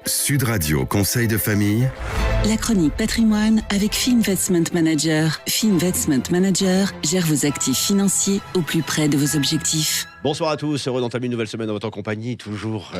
Sud Radio Conseil de famille. La chronique patrimoine avec Fee Investment Manager. Fee Investment Manager gère vos actifs financiers au plus près de vos objectifs. Bonsoir à tous, heureux d'entamer une nouvelle semaine en votre compagnie, toujours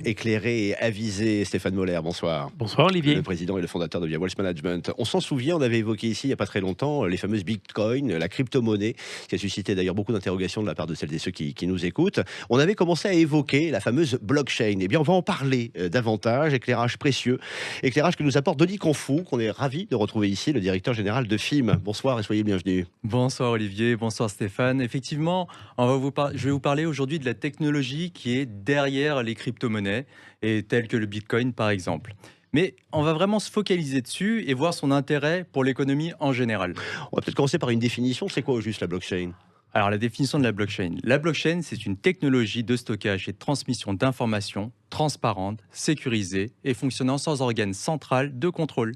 éclairé et avisé. Stéphane Moller, bonsoir. Bonsoir Olivier. Le président et le fondateur de Via Wealth Management. On s'en souvient, on avait évoqué ici il n'y a pas très longtemps les fameuses bitcoins, la crypto-monnaie, qui a suscité d'ailleurs beaucoup d'interrogations de la part de celles et ceux qui nous écoutent. On avait commencé à évoquer la fameuse blockchain. Eh bien, on va en parler davantage, éclairage précieux, éclirage que nous apporte Denis Confoux, qu'on est ravi de retrouver ici, le directeur général de FIM. Bonsoir et soyez bienvenus. Bonsoir Olivier, bonsoir Stéphane. Effectivement, je vais vous parler aujourd'hui de la technologie qui est derrière les crypto-monnaies, et telles que le Bitcoin par exemple. Mais on va vraiment se focaliser dessus et voir son intérêt pour l'économie en général. On va peut-être commencer par une définition. C'est quoi au juste la blockchain ? Alors la définition de la blockchain. La blockchain, c'est une technologie de stockage et de transmission d'informations transparente, sécurisée et fonctionnant sans organe central de contrôle.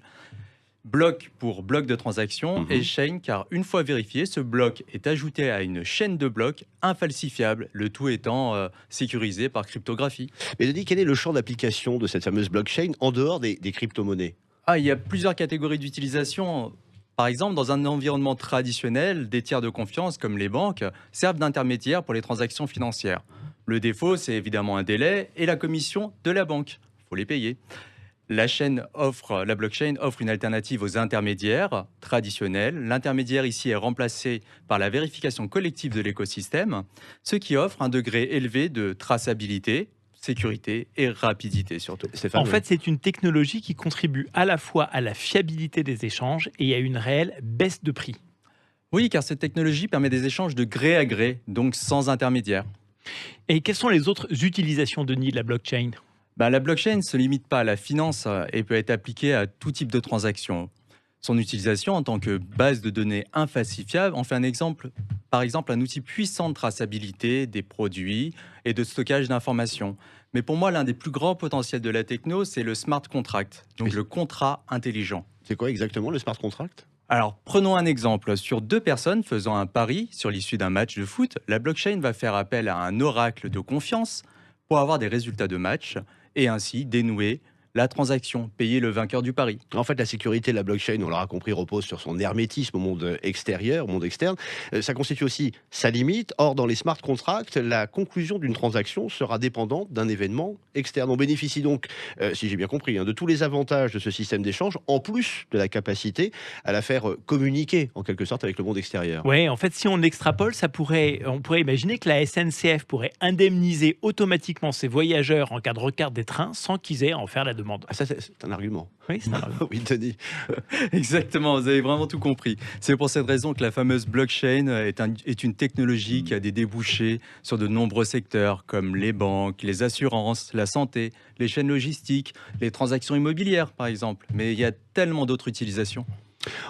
Bloc pour bloc de transaction et chain, car une fois vérifié, ce bloc est ajouté à une chaîne de blocs infalsifiable, le tout étant sécurisé par cryptographie. Mais Denis, quel est le champ d'application de cette fameuse blockchain en dehors des crypto-monnaies ? Il y a plusieurs catégories d'utilisation. Par exemple, dans un environnement traditionnel, des tiers de confiance, comme les banques, servent d'intermédiaires pour les transactions financières. Le défaut, c'est évidemment un délai et la commission de la banque. Il faut les payer. La blockchain offre une alternative aux intermédiaires traditionnels. L'intermédiaire ici est remplacé par la vérification collective de l'écosystème, ce qui offre un degré élevé de traçabilité, sécurité et rapidité surtout. En fait, c'est une technologie qui contribue à la fois à la fiabilité des échanges et à une réelle baisse de prix. Oui, car cette technologie permet des échanges de gré à gré, donc sans intermédiaire. Et quelles sont les autres utilisations, Denis, de la blockchain ? La blockchain ne se limite pas à la finance et peut être appliquée à tout type de transactions. Son utilisation en tant que base de données infalsifiable en fait un exemple, par exemple un outil puissant de traçabilité des produits et de stockage d'informations. Mais pour moi, l'un des plus grands potentiels de la techno, c'est le smart contract, donc le contrat intelligent. C'est quoi exactement le smart contract ? Alors, prenons un exemple. Sur deux personnes faisant un pari sur l'issue d'un match de foot, la blockchain va faire appel à un oracle de confiance pour avoir des résultats de match et ainsi dénouer la transaction, payer le vainqueur du pari. En fait, la sécurité de la blockchain, on l'aura compris, repose sur son hermétisme au monde extérieur, au monde externe. Ça constitue aussi sa limite. Or, dans les smart contracts, la conclusion d'une transaction sera dépendante d'un événement externe. On bénéficie donc, si j'ai bien compris, de tous les avantages de ce système d'échange, en plus de la capacité à la faire communiquer, en quelque sorte, avec le monde extérieur. Oui, en fait, si on l'extrapole, on pourrait imaginer que la SNCF pourrait indemniser automatiquement ses voyageurs en cas de retard des trains sans qu'ils aient à en faire la demande. Ah, ça, c'est un argument. Oui, c'est un argument. Oui, Denis. Exactement, vous avez vraiment tout compris. C'est pour cette raison que la fameuse blockchain est une technologie qui a des débouchés sur de nombreux secteurs comme les banques, les assurances, la santé, les chaînes logistiques, les transactions immobilières par exemple. Mais il y a tellement d'autres utilisations.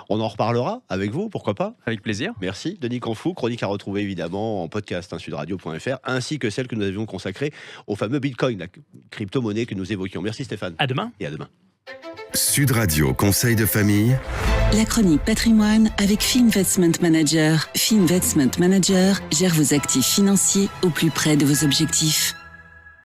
On en reparlera avec vous, pourquoi pas ? Avec plaisir. Merci. Denis Confoux, chronique à retrouver évidemment en podcast sudradio.fr, ainsi que celle que nous avions consacrée au fameux Bitcoin, la crypto-monnaie que nous évoquions. Merci Stéphane. À demain. Et à demain. Sud Radio Conseil de famille. La chronique patrimoine avec Fee Investment Manager. Fee Investment Manager gère vos actifs financiers au plus près de vos objectifs.